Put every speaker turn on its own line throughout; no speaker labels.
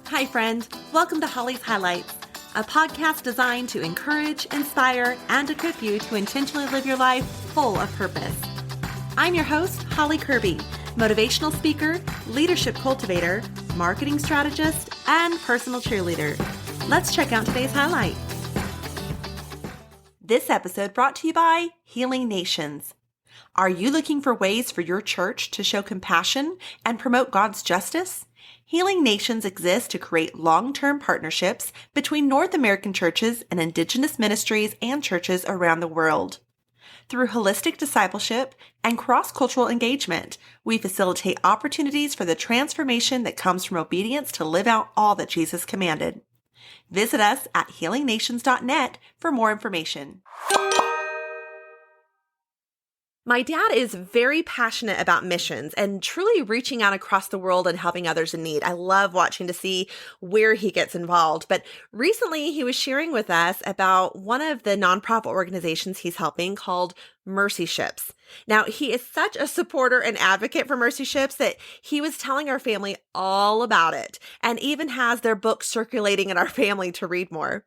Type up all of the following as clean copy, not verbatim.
Hi, friends. Welcome to Holly's Highlights, a podcast designed to encourage, inspire, and equip you to intentionally live your life full of purpose. I'm your host, Holly Kirby, motivational speaker, leadership cultivator, marketing strategist, and personal cheerleader. Let's check out today's highlight. This episode brought to you by Healing Nations. Are you looking for ways for your church to show compassion and promote God's justice? Healing Nations exists to create long-term partnerships between North American churches and Indigenous ministries and churches around the world. Through holistic discipleship and cross-cultural engagement, we facilitate opportunities for the transformation that comes from obedience to live out all that Jesus commanded. Visit us at healingnations.net for more information. My dad is very passionate about missions and truly reaching out across the world and helping others in need. I love watching to see where he gets involved. But recently he was sharing with us about one of the nonprofit organizations he's helping called Mercy Ships. Now, he is such a supporter and advocate for Mercy Ships that he was telling our family all about it and even has their book circulating in our family to read more.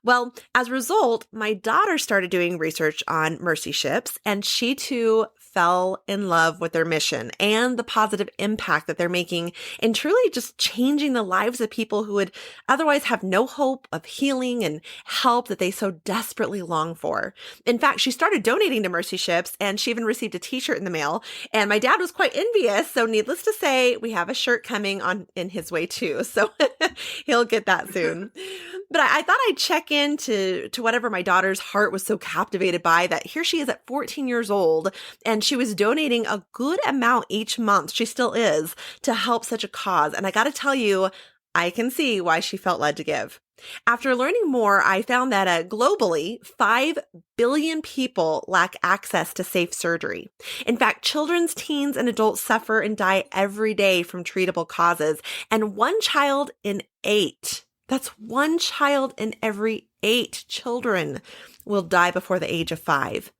Well, as a result, my daughter started doing research on Mercy Ships, and she too fell in love with their mission and the positive impact that they're making in truly just changing the lives of people who would otherwise have no hope of healing and help that they so desperately long for. In fact, she started donating to Mercy Ships, and she even received a t-shirt in the mail, and my dad was quite envious. So needless to say, we have a shirt coming on in his way too. So he'll get that soon. But I thought I'd check into whatever my daughter's heart was so captivated by, that here she is at 14 years old, and she was donating a good amount each month. She still is, to help such a cause. And I got to tell you, I can see why she felt led to give. After learning more, I found that globally, 5 billion people lack access to safe surgery. In fact, children, teens, and adults suffer and die every day from treatable causes. And one child in 8, that's one child in every 8 children, will die before the age of 5.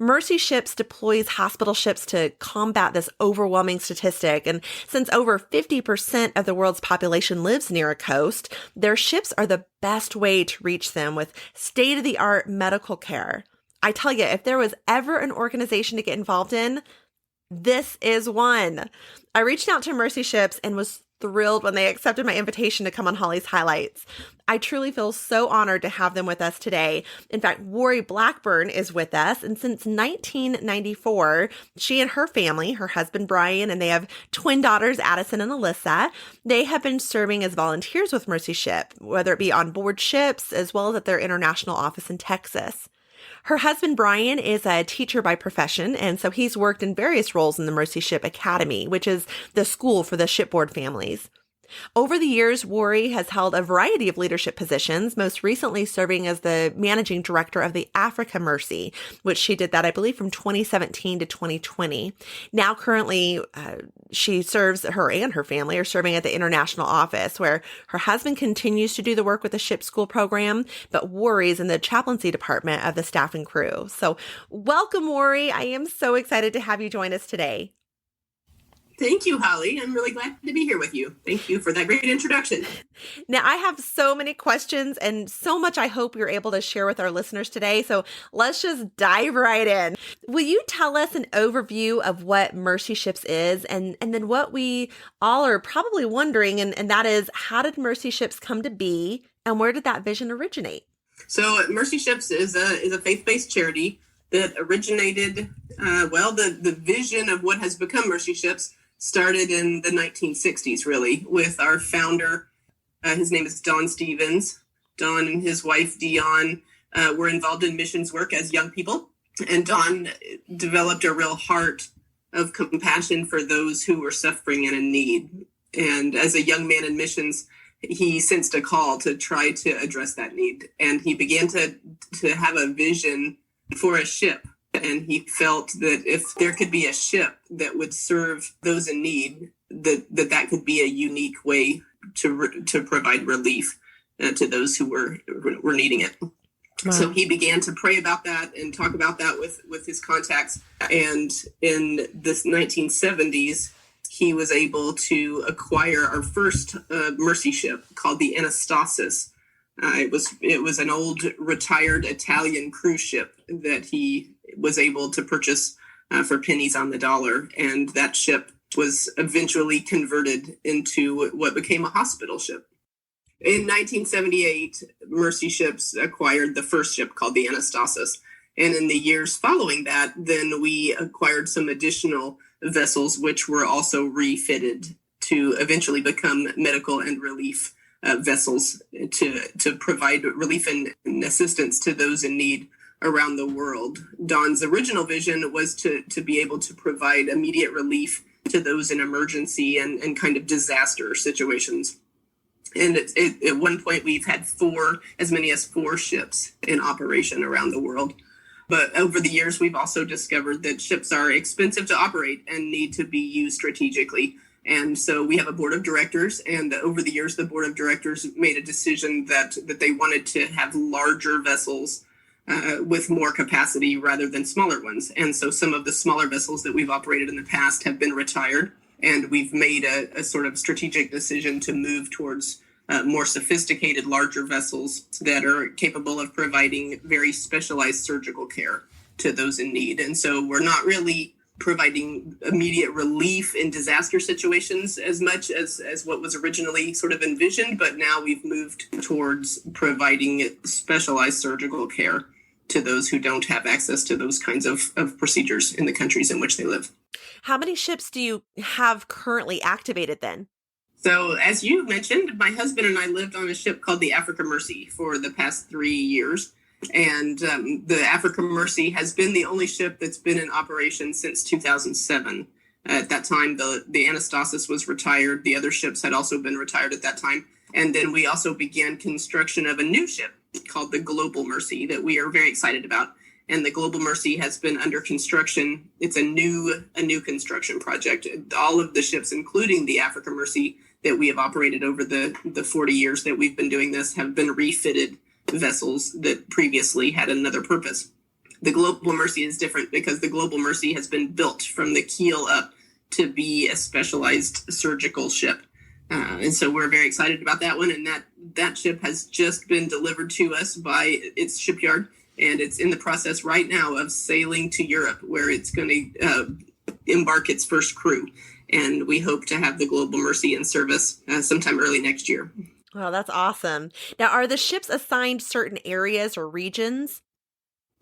Mercy Ships deploys hospital ships to combat this overwhelming statistic. And since over 50% of the world's population lives near a coast, their ships are the best way to reach them with state-of-the-art medical care. I tell you, if there was ever an organization to get involved in, this is one. I reached out to Mercy Ships and was thrilled when they accepted my invitation to come on Holly's Highlights. I truly feel so honored to have them with us today. In fact, Warrie Blackburn is with us, and since 1994, she and her family, her husband Brian, and they have twin daughters Addison and Alyssa, they have been serving as volunteers with Mercy Ship, whether it be on board ships as well as at their international office in Texas. Her husband, Brian, is a teacher by profession, and so he's worked in various roles in the Mercy Ship Academy, which is the school for the shipboard families. Over the years, Warrie has held a variety of leadership positions, most recently serving as the managing director of the Africa Mercy, which she did that, I believe, from 2017 to 2020. Now, currently, she serves, her and her family are serving at the international office, where her husband continues to do the work with the ship school program, but Warrie's in the chaplaincy department of the staff and crew. So welcome, Warrie. I am so excited to have you join us today.
Thank you, Holly. I'm really glad to be here with you. Thank you for that great introduction.
Now, I have so many questions and so much I hope you're able to share with our listeners today. So let's just dive right in. Will you tell us an overview of what Mercy Ships is, and then what we all are probably wondering, and that is, how did Mercy Ships come to be, and where did that vision originate?
So Mercy Ships is a faith-based charity that originated, the vision of what has become Mercy Ships started in the 1960s, really, with our founder. His name is Don Stevens. Don and his wife, Dion, were involved in missions work as young people. And Don developed a real heart of compassion for those who were suffering and in need. And as a young man in missions, he sensed a call to try to address that need. And he began to have a vision for a ship. And he felt that if there could be a ship that would serve those in need, that could be a unique way to provide relief to those who were needing it. Wow. So he began to pray about that and talk about that with his contacts. And in the 1970s, he was able to acquire our first mercy ship called the Anastasis. It was an old retired Italian cruise ship that he was able to purchase for pennies on the dollar, and that ship was eventually converted into what became a hospital ship. In 1978, Mercy Ships acquired the first ship called the Anastasis. And in the years following that, then we acquired some additional vessels, which were also refitted to eventually become medical and relief vessels to provide relief and assistance to those in need around the world. Don's original vision was to be able to provide immediate relief to those in emergency and kind of disaster situations. And at one point, we've had as many as four ships in operation around the world. But over the years, we've also discovered that ships are expensive to operate and need to be used strategically. And so we have a board of directors, and over the years, the board of directors made a decision that they wanted to have larger vessels with more capacity rather than smaller ones. And so some of the smaller vessels that we've operated in the past have been retired, and we've made a sort of strategic decision to move towards more sophisticated, larger vessels that are capable of providing very specialized surgical care to those in need. And so we're not really providing immediate relief in disaster situations as much as what was originally sort of envisioned, but now we've moved towards providing specialized surgical care to those who don't have access to those kinds of procedures in the countries in which they live.
How many ships do you have currently activated then?
So as you mentioned, my husband and I lived on a ship called the Africa Mercy for the past 3 years. And the Africa Mercy has been the only ship that's been in operation since 2007. At that time, the Anastasis was retired. The other ships had also been retired at that time. And then we also began construction of a new ship called the Global Mercy that we are very excited about. And the Global Mercy has been under construction. It's a new construction project. All of the ships, including the Africa Mercy that we have operated over the 40 years that we've been doing this, have been refitted vessels that previously had another purpose. The Global Mercy is different because the Global Mercy has been built from the keel up to be a specialized surgical ship. And so we're very excited about that one. And that ship has just been delivered to us by its shipyard. And it's in the process right now of sailing to Europe, where it's going to embark its first crew. And we hope to have the Global Mercy in service sometime early next year.
Wow, that's awesome. Now, are the ships assigned certain areas or regions?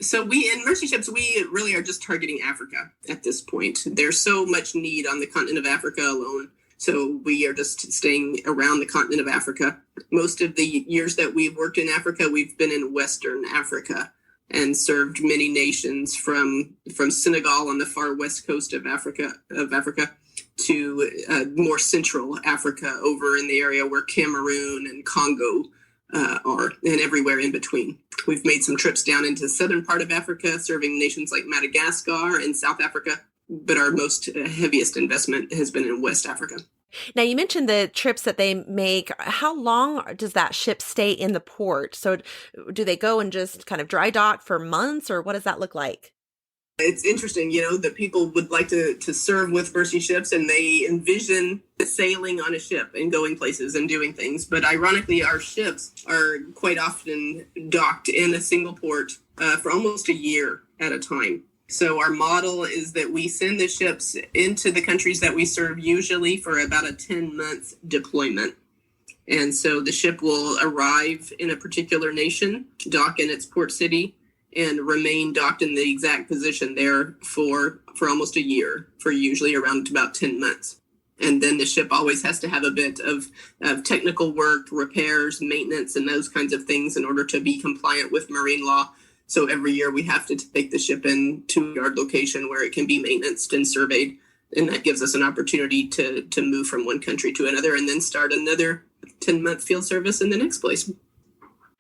So in Mercy Ships, we really are just targeting Africa at this point. There's so much need on the continent of Africa alone. So we are just staying around the continent of Africa. Most of the years that we've worked in Africa, we've been in Western Africa and served many nations from Senegal on the far west coast of Africa to more central Africa over in the area where Cameroon and Congo are, and everywhere in between. We've made some trips down into the southern part of Africa, serving nations like Madagascar and South Africa, but our most heaviest investment has been in West Africa.
Now, you mentioned the trips that they make. How long does that ship stay in the port? So do they go and just kind of dry dock for months, or what does that look like?
It's interesting, that people would like to serve with Mercy Ships, and they envision sailing on a ship and going places and doing things. But ironically, our ships are quite often docked in a single port for almost a year at a time. So our model is that we send the ships into the countries that we serve, usually for about a 10-month deployment. And so the ship will arrive in a particular nation, dock in its port city, and remain docked in the exact position there for almost a year, for usually around about 10 months. And then the ship always has to have a bit of technical work, repairs, maintenance, and those kinds of things in order to be compliant with marine law. So every year we have to take the ship in to a yard location where it can be maintenanced and surveyed. And that gives us an opportunity to move from one country to another and then start another 10-month field service in the next place.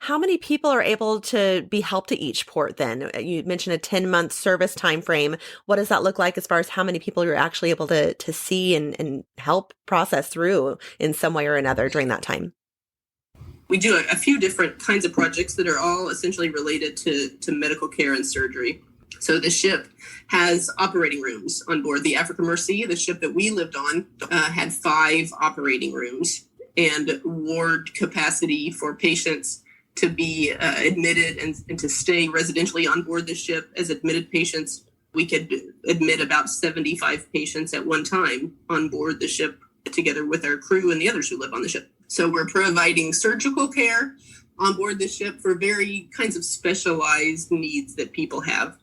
How many people are able to be helped at each port then? You mentioned a 10-month service time frame. What does that look like as far as how many people you're actually able to see and help process through in some way or another during that time?
We do a few different kinds of projects that are all essentially related to medical care and surgery. So the ship has operating rooms on board. The Africa Mercy, the ship that we lived on, had 5 operating rooms and ward capacity for patients to be admitted and to stay residentially on board the ship as admitted patients. We could admit about 75 patients at one time on board the ship together with our crew and the others who live on the ship. So we're providing surgical care on board the ship for very kinds of specialized needs that people have.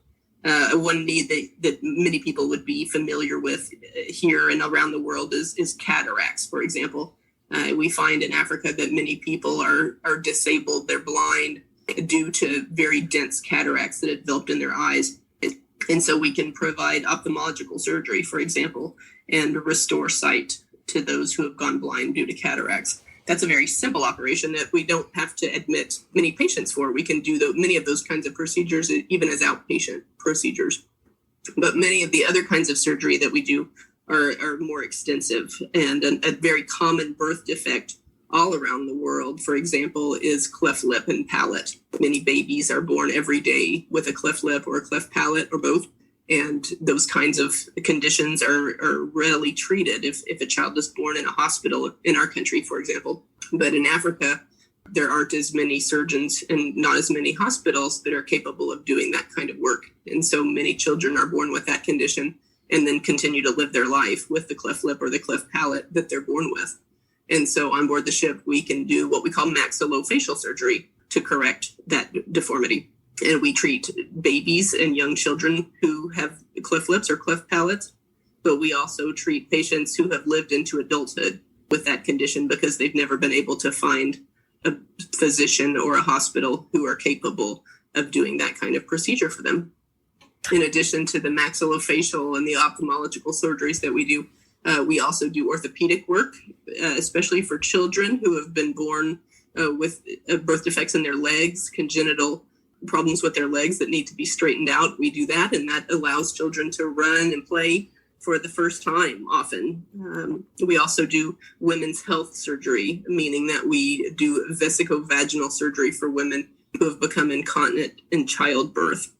One need that many people would be familiar with here and around the world is cataracts, for example. We find in Africa that many people are disabled, they're blind due to very dense cataracts that have developed in their eyes. And so we can provide ophthalmological surgery, for example, and restore sight to those who have gone blind due to cataracts. That's a very simple operation that we don't have to admit many patients for. We can do many of those kinds of procedures even as outpatient procedures. But many of the other kinds of surgery that we do are more extensive, and a very common birth defect all around the world, for example, is cleft lip and palate. Many babies are born every day with a cleft lip or a cleft palate or both. And those kinds of conditions are readily treated if a child is born in a hospital in our country, for example. But in Africa, there aren't as many surgeons and not as many hospitals that are capable of doing that kind of work. And so many children are born with that condition and then continue to live their life with the cleft lip or the cleft palate that they're born with. And so on board the ship, we can do what we call maxillofacial surgery to correct that deformity. And we treat babies and young children who have cleft lips or cleft palates, but we also treat patients who have lived into adulthood with that condition because they've never been able to find a physician or a hospital who are capable of doing that kind of procedure for them. In addition to the maxillofacial and the ophthalmological surgeries that we do, we also do orthopedic work, especially for children who have been born with birth defects in their legs, congenital problems with their legs that need to be straightened out. We do that, and that allows children to run and play for the first time often. We also do women's health surgery, meaning that we do vesicovaginal surgery for women who have become incontinent in childbirth.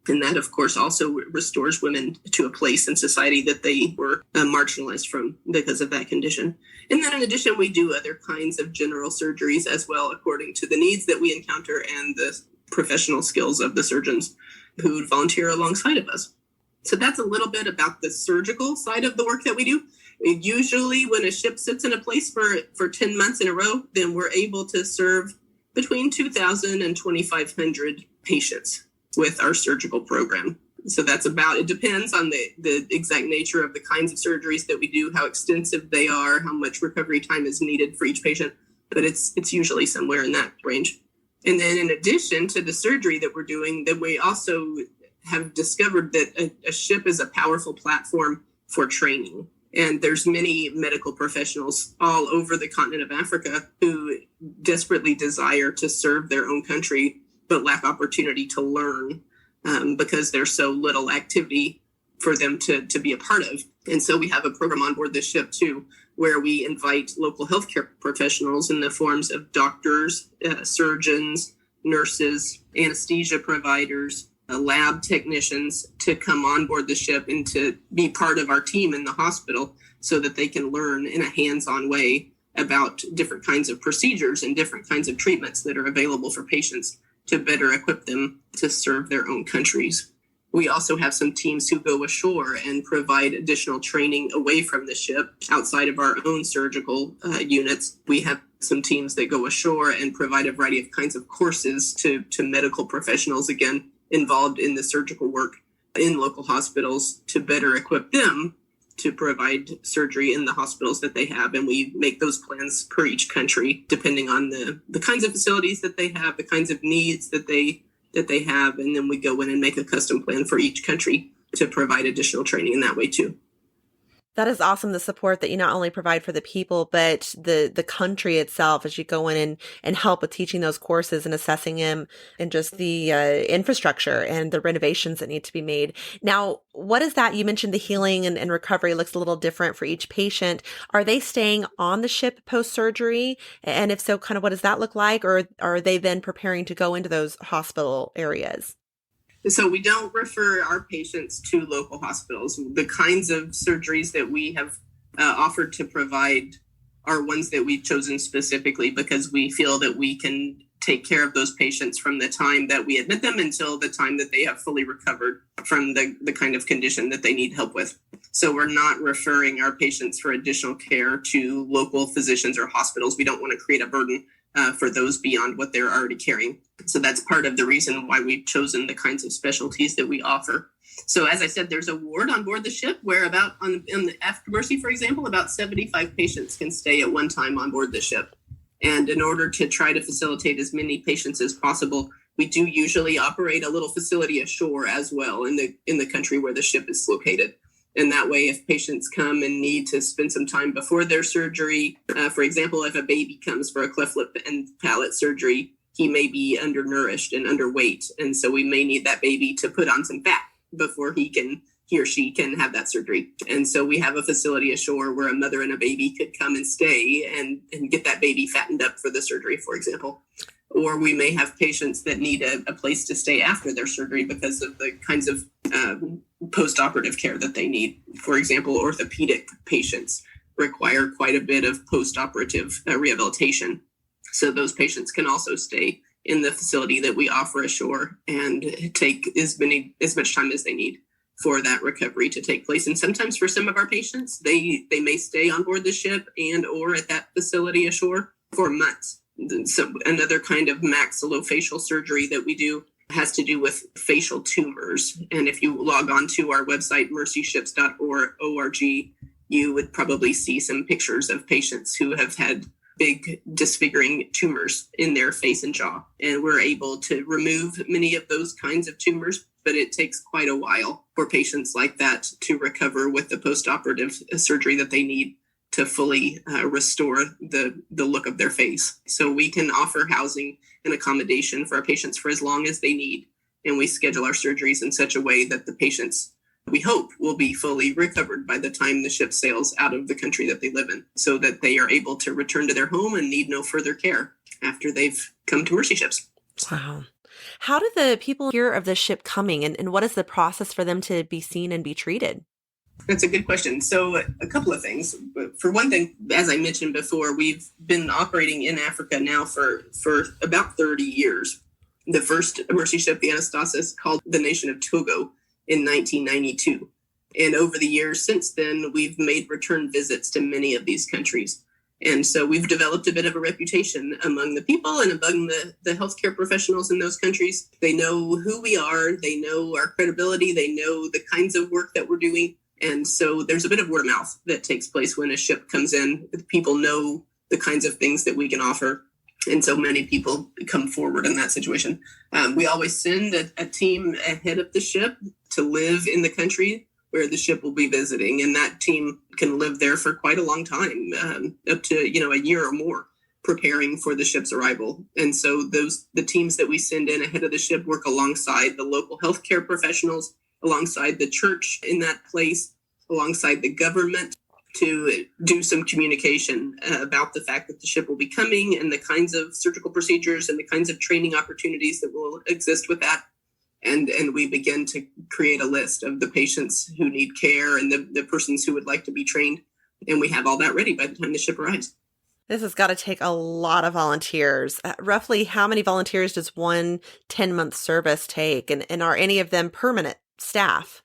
And that, of course, also restores women to a place in society that they were marginalized from because of that condition. And then in addition, we do other kinds of general surgeries as well, according to the needs that we encounter and the professional skills of the surgeons who volunteer alongside of us. So that's a little bit about the surgical side of the work that we do. Usually when a ship sits in a place for 10 months in a row, then we're able to serve between 2,000 and 2,500 patients with our surgical program. So that's about, it depends on the exact nature of the kinds of surgeries that we do, how extensive they are, how much recovery time is needed for each patient, but it's usually somewhere in that range. And then in addition to the surgery that we're doing, then we also have discovered that a ship is a powerful platform for training. And there's many medical professionals all over the continent of Africa who desperately desire to serve their own country, but lack opportunity to learn because there's so little activity for them to be a part of. And so we have a program on board this ship too, where we invite local healthcare professionals in the forms of doctors, surgeons, nurses, anesthesia providers, lab technicians to come on board the ship and to be part of our team in the hospital so that they can learn in a hands-on way about different kinds of procedures and different kinds of treatments that are available for patients to better equip them to serve their own countries. We also have some teams who go ashore and provide additional training away from the ship outside of our own surgical units. We have some teams that go ashore and provide a variety of kinds of courses to medical professionals, again, involved in the surgical work in local hospitals to better equip them to provide surgery in the hospitals that they have. And we make those plans per each country, depending on the kinds of facilities that they have, the kinds of needs that they have. And then we go in and make a custom plan for each country to provide additional training in that way too.
That is awesome, the support that you not only provide for the people, but the country itself as you go in and help with teaching those courses and assessing them and just the infrastructure and the renovations that need to be made. Now, what is that? You mentioned the healing and recovery looks a little different for each patient. Are they staying on the ship post-surgery? And if so, kind of what does that look like? Or are they then preparing to go into those hospital areas?
So we don't refer our patients to local hospitals. The kinds of surgeries that we have offered to provide are ones that we've chosen specifically because we feel that we can take care of those patients from the time that we admit them until the time that they have fully recovered from the kind of condition that they need help with. So we're not referring our patients for additional care to local physicians or hospitals. We don't want to create a burden for those beyond what they're already carrying. So that's part of the reason why we've chosen the kinds of specialties that we offer. So as I said, there's a ward on board the ship where on the Africa Mercy, for example, about 75 patients can stay at one time on board the ship. And in order to try to facilitate as many patients as possible, we do usually operate a little facility ashore as well in the country where the ship is located. And that way, if patients come and need to spend some time before their surgery, for example, if a baby comes for a cleft lip and palate surgery, he may be undernourished and underweight. And so we may need that baby to put on some fat before he or she can have that surgery. And so we have a facility ashore where a mother and a baby could come and stay and get that baby fattened up for the surgery, for example. Or we may have patients that need a place to stay after their surgery because of the kinds of post-operative care that they need. For example, orthopedic patients require quite a bit of post-operative rehabilitation. So those patients can also stay in the facility that we offer ashore and take as much time as they need for that recovery to take place. And sometimes for some of our patients, they may stay on board the ship and or at that facility ashore for months. So another kind of maxillofacial surgery that we do has to do with facial tumors. And if you log on to our website, mercyships.org, you would probably see some pictures of patients who have had big disfiguring tumors in their face and jaw. And we're able to remove many of those kinds of tumors, but it takes quite a while for patients like that to recover with the post-operative surgery that they need to fully restore the look of their face. So we can offer housing and accommodation for our patients for as long as they need. And we schedule our surgeries in such a way that the patients, we hope, will be fully recovered by the time the ship sails out of the country that they live in, so that they are able to return to their home and need no further care after they've come to Mercy Ships.
Wow. How do the people hear of the ship coming, and what is the process for them to be seen and be treated?
That's a good question. So a couple of things. For one thing, as I mentioned before, we've been operating in Africa now for about 30 years. The first Mercy ship, the Anastasis, called the nation of Togo in 1992. And over the years since then, we've made return visits to many of these countries. And so we've developed a bit of a reputation among the people and among the healthcare professionals in those countries. They know who we are. They know our credibility. They know the kinds of work that we're doing. And so there's a bit of word of mouth that takes place when a ship comes in. People know the kinds of things that we can offer. And so many people come forward in that situation. We always send a team ahead of the ship to live in the country where the ship will be visiting. And that team can live there for quite a long time, up to, a year or more, preparing for the ship's arrival. And so the teams that we send in ahead of the ship work alongside the local healthcare professionals, alongside the church in that place, alongside the government, to do some communication about the fact that the ship will be coming and the kinds of surgical procedures and the kinds of training opportunities that will exist with that. And we begin to create a list of the patients who need care and the persons who would like to be trained. And we have all that ready by the time the ship arrives.
This has got to take a lot of volunteers. Roughly how many volunteers does one 10-month service take? And are any of them permanent staff?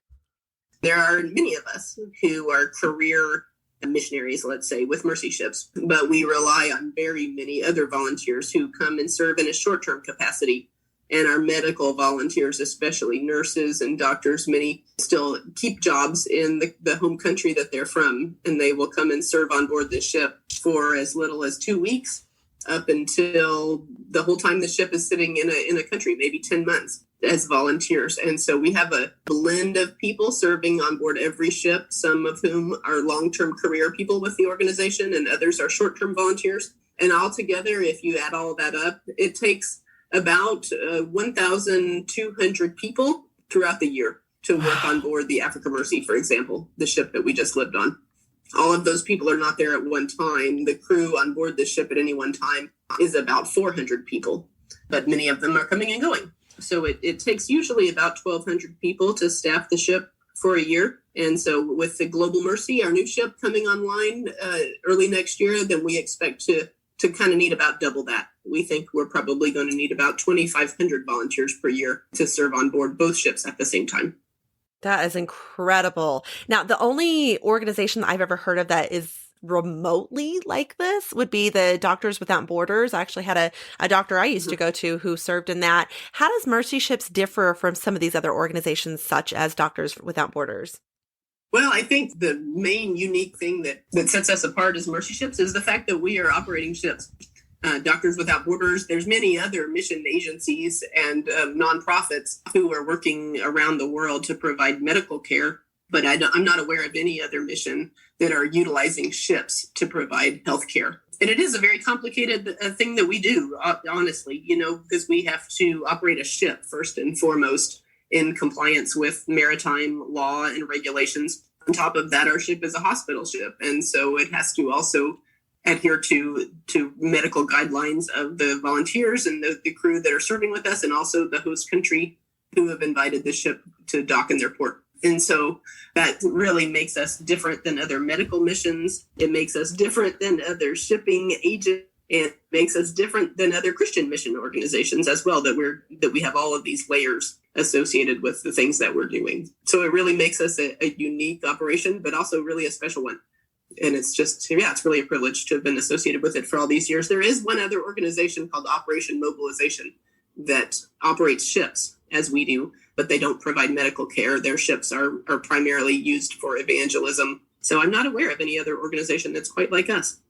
There are many of us who are career missionaries, let's say, with Mercy Ships, but we rely on very many other volunteers who come and serve in a short-term capacity. And our medical volunteers, especially nurses and doctors, many still keep jobs in the home country that they're from, and they will come and serve on board the ship for as little as 2 weeks up until the whole time the ship is sitting in a country, maybe 10 months as volunteers. And so we have a blend of people serving on board every ship, some of whom are long-term career people with the organization and others are short-term volunteers. And altogether, if you add all that up, it takes about 1,200 people throughout the year to work on board the Africa Mercy, for example, the ship that we just lived on. All of those people are not there at one time. The crew on board the ship at any one time is about 400 people, but many of them are coming and going. So it takes usually about 1,200 people to staff the ship for a year. And so with the Global Mercy, our new ship coming online early next year, then we expect to kind of need about double that. We think we're probably going to need about 2,500 volunteers per year to serve on board both ships at the same time.
That is incredible. Now, the only organization that I've ever heard of that is remotely like this would be the Doctors Without Borders. I actually had a doctor I used to go to who served in that. How does Mercy Ships differ from some of these other organizations, such as Doctors Without Borders?
Well, I think the main unique thing that sets us apart as Mercy Ships is the fact that we are operating ships. Doctors Without Borders, there's many other mission agencies and nonprofits who are working around the world to provide medical care, but I'm not aware of any other mission that are utilizing ships to provide health care. And it is a very complicated thing that we do, honestly, because we have to operate a ship first and foremost in compliance with maritime law and regulations. On top of that, our ship is a hospital ship. And so it has to also adhere to medical guidelines of the volunteers and the crew that are serving with us, and also the host country who have invited the ship to dock in their port. And so that really makes us different than other medical missions. It makes us different than other shipping agents. And makes us different than other Christian mission organizations as well, that we have all of these layers associated with the things that we're doing. So it really makes us a unique operation, but also really a special one. And it's just, it's really a privilege to have been associated with it for all these years. There is one other organization called Operation Mobilization that operates ships as we do, but they don't provide medical care. Their ships are primarily used for evangelism. So I'm not aware of any other organization that's quite like us.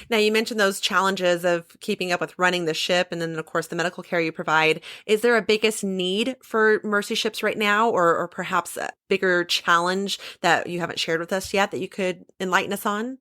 Now, you mentioned those challenges of keeping up with running the ship and then, of course, the medical care you provide. Is there a biggest need for Mercy Ships right now, or perhaps a bigger challenge that you haven't shared with us yet that you could enlighten us on?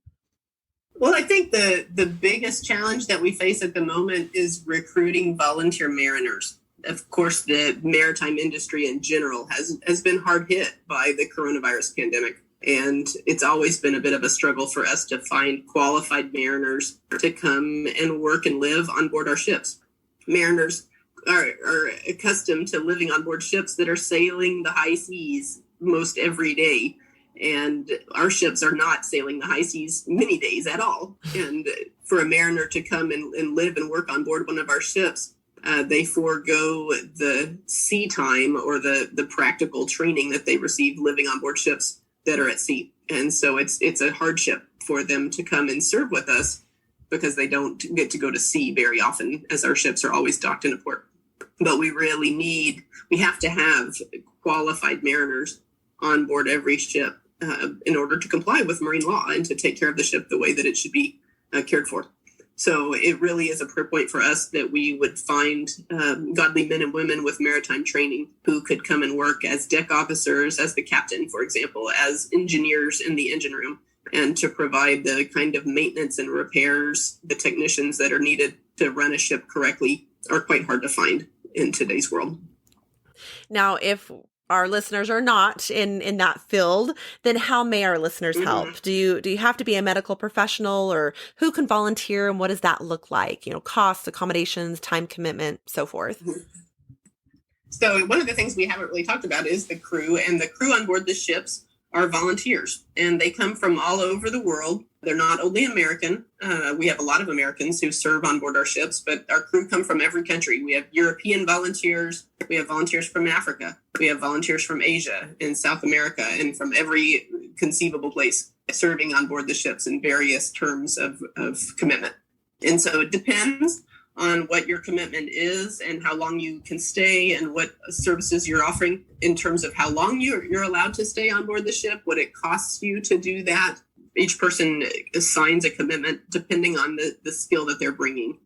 Well, I think the biggest challenge that we face at the moment is recruiting volunteer mariners. Of course, the maritime industry in general has been hard hit by the coronavirus pandemic. And it's always been a bit of a struggle for us to find qualified mariners to come and work and live on board our ships. Mariners are accustomed to living on board ships that are sailing the high seas most every day. And our ships are not sailing the high seas many days at all. And for a mariner to come and live and work on board one of our ships, they forego the sea time or the practical training that they receive living on board ships that are at sea. And so it's a hardship for them to come and serve with us because they don't get to go to sea very often, as our ships are always docked in a port. But we have to have qualified mariners on board every ship in order to comply with marine law and to take care of the ship the way that it should be cared for. So it really is a prayer point for us that we would find godly men and women with maritime training who could come and work as deck officers, as the captain, for example, as engineers in the engine room, and to provide the kind of maintenance and repairs, the technicians that are needed to run a ship correctly are quite hard to find in today's world.
Now, if our listeners are not in that field, then how may our listeners help? Do you have to be a medical professional, or who can volunteer, and what does that look like? Costs, accommodations, time commitment, so forth.
So one of the things we haven't really talked about is the crew, and the crew on board the ships are volunteers, and they come from all over the world. They're not only American. We have a lot of Americans who serve on board our ships, but our crew come from every country. We have European volunteers. We have volunteers from Africa. We have volunteers from Asia and South America, and from every conceivable place serving on board the ships in various terms of commitment. And so it depends on what your commitment is and how long you can stay and what services you're offering in terms of how long you're allowed to stay on board the ship, what it costs you to do that. Each person assigns a commitment depending on the skill that they're bringing.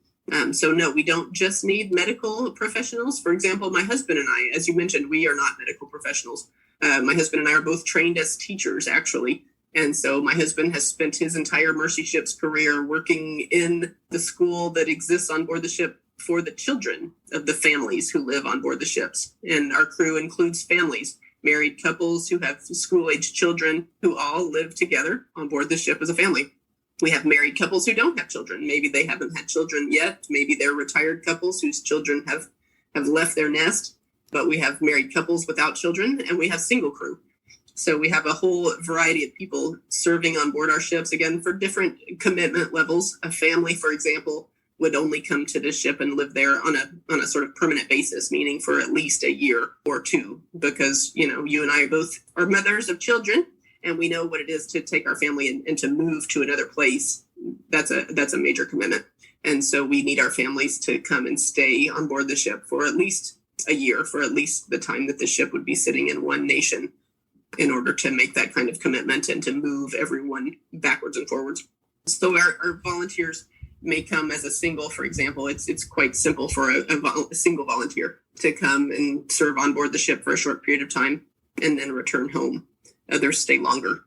So no, we don't just need medical professionals. For example, my husband and I, as you mentioned, we are not medical professionals. My husband and I are both trained as teachers, actually. And so my husband has spent his entire Mercy Ships career working in the school that exists on board the ship for the children of the families who live on board the ships. And our crew includes families, married couples who have school-age children who all live together on board the ship as a family. We have married couples who don't have children. Maybe they haven't had children yet. Maybe they're retired couples whose children have left their nest. but we have married couples without children, and we have single crew. So we have a whole variety of people serving on board our ships, again, for different commitment levels. A family, for example, would only come to the ship and live there on a sort of permanent basis, meaning for at least a year or two, because, you and I both are mothers of children, and we know what it is to take our family and to move to another place. That's a major commitment. And so we need our families to come and stay on board the ship for at least a year, for at least the time that the ship would be sitting in one nation, in order to make that kind of commitment and to move everyone backwards and forwards. So our volunteers may come as a single, for example. It's quite simple for a single volunteer to come and serve on board the ship for a short period of time and then return home. Others stay longer.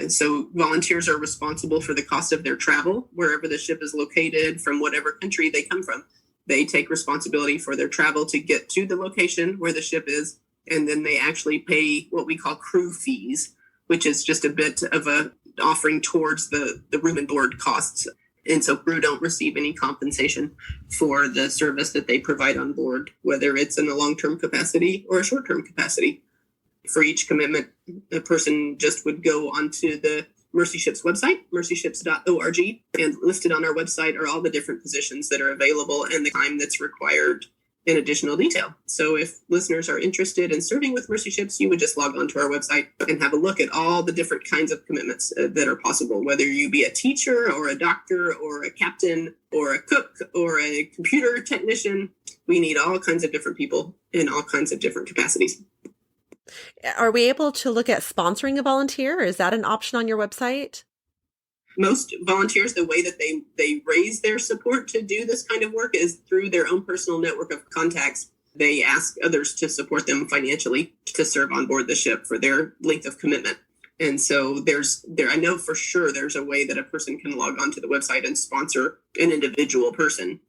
So volunteers are responsible for the cost of their travel wherever the ship is located, from whatever country they come from. They take responsibility for their travel to get to the location where the ship is, and then they actually pay what we call crew fees, which is just a bit of a offering towards the room and board costs. And so crew don't receive any compensation for the service that they provide on board, whether it's in a long-term capacity or a short-term capacity. For each commitment, a person just would go onto the Mercy Ships website, mercyships.org, and listed on our website are all the different positions that are available and the time that's required in additional detail. So if listeners are interested in serving with Mercy Ships, you would just log on to our website and have a look at all the different kinds of commitments that are possible, whether you be a teacher or a doctor or a captain or a cook or a computer technician. We need all kinds of different people in all kinds of different capacities.
Are we able to look at sponsoring a volunteer? Is that an option on your website?
Most volunteers, the way that they raise their support to do this kind of work is through their own personal network of contacts. They ask others to support them financially to serve on board the ship for their length of commitment. And so I know for sure there's a way that a person can log onto the website and sponsor an individual person.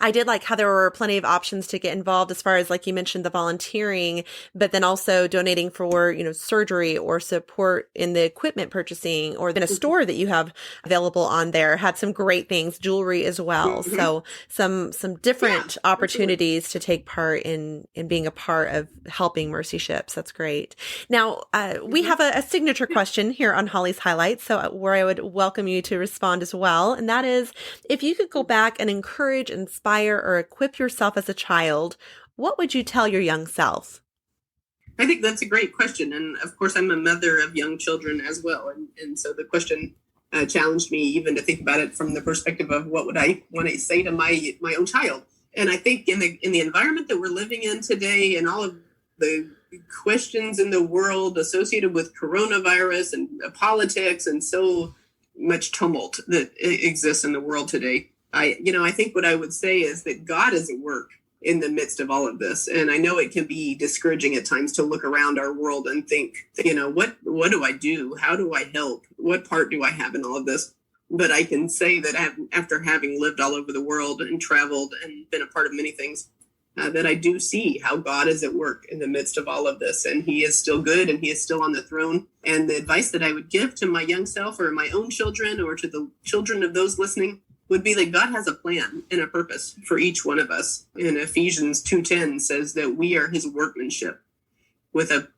I did like how there were plenty of options to get involved as far as, like you mentioned, the volunteering, but then also donating for, surgery or support in the equipment purchasing, or then a store that you have available on there had some great things, jewelry as well. Mm-hmm. So some different opportunities to take part in being a part of helping Mercy Ships. That's great. Now, we have a signature question here on Holly's Highlights, so where I would welcome you to respond as well. And that is, if you could go back and encourage, inspire, or equip yourself as a child, what would you tell your young self?
I think that's a great question. And of course, I'm a mother of young children as well. And so the question challenged me even to think about it from the perspective of what would I want to say to my own child. And I think in the environment that we're living in today, and all of the questions in the world associated with coronavirus and politics and so much tumult that exists in the world today, I think what I would say is that God is at work in the midst of all of this. And I know it can be discouraging at times to look around our world and think, what do I do? How do I help? What part do I have in all of this? But I can say that after having lived all over the world and traveled and been a part of many things, that I do see how God is at work in the midst of all of this. And he is still good, and he is still on the throne. And the advice that I would give to my young self, or my own children, or to the children of those listening, would be that God has a plan and a purpose for each one of us. And Ephesians 2:10 says that we are his workmanship, with a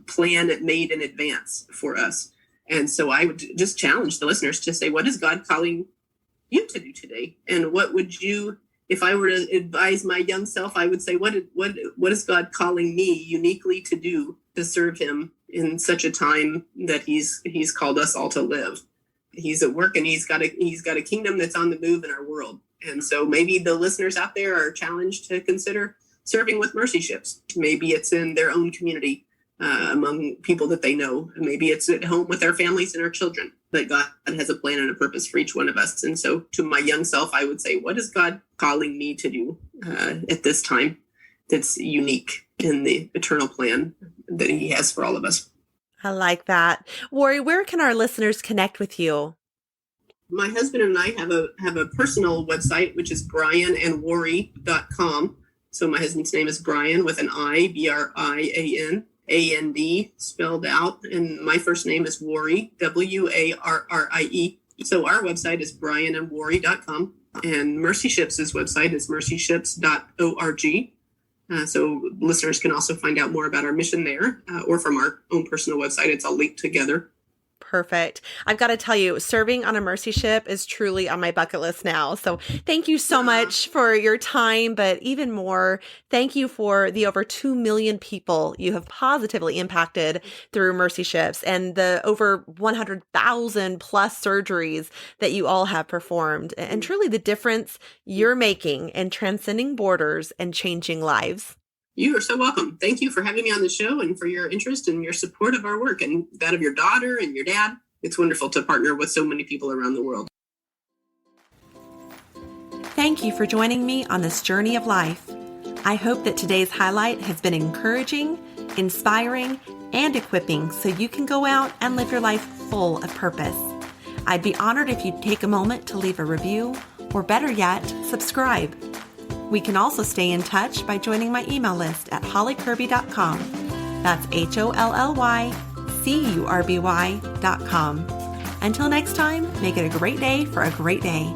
plan made in advance for us. And so I would just challenge the listeners to say, what is God calling you to do today? And what would you, if I were to advise my young self, I would say, what is God calling me uniquely to do to serve him in such a time that he's called us all to live? He's at work, and he's got a kingdom that's on the move in our world. And so maybe the listeners out there are challenged to consider serving with Mercy Ships. Maybe it's in their own community, among people that they know. Maybe it's at home with their families and our children. But God has a plan and a purpose for each one of us. And so to my young self, I would say, what is God calling me to do at this time that's unique in the eternal plan that he has for all of us?
I like that. Warrie, where can our listeners connect with you?
My husband and I have a personal website, which is brianandwarrie.com. So my husband's name is Brian with an I, Brian, A-N-D spelled out. And my first name is Warrie, Warrie. So our website is brianandwarrie.com. And Mercy Ships' website is mercyships.org. So listeners can also find out more about our mission there or from our own personal website. It's all linked together.
Perfect. I've got to tell you, serving on a mercy ship is truly on my bucket list now. So thank you so much for your time, but even more, thank you for the over 2 million people you have positively impacted through mercy ships and the over 100,000 plus surgeries that you all have performed, and truly the difference you're making in transcending borders and changing lives.
You are so welcome. Thank you for having me on the show and for your interest and your support of our work and that of your daughter and your dad. It's wonderful to partner with so many people around the world.
Thank you for joining me on this journey of life. I hope that today's highlight has been encouraging, inspiring, and equipping so you can go out and live your life full of purpose. I'd be honored if you'd take a moment to leave a review, or better yet, subscribe. We can also stay in touch by joining my email list at hollycurby.com. That's HOLLYCURBY.com. Until next time, make it a great day for a great day.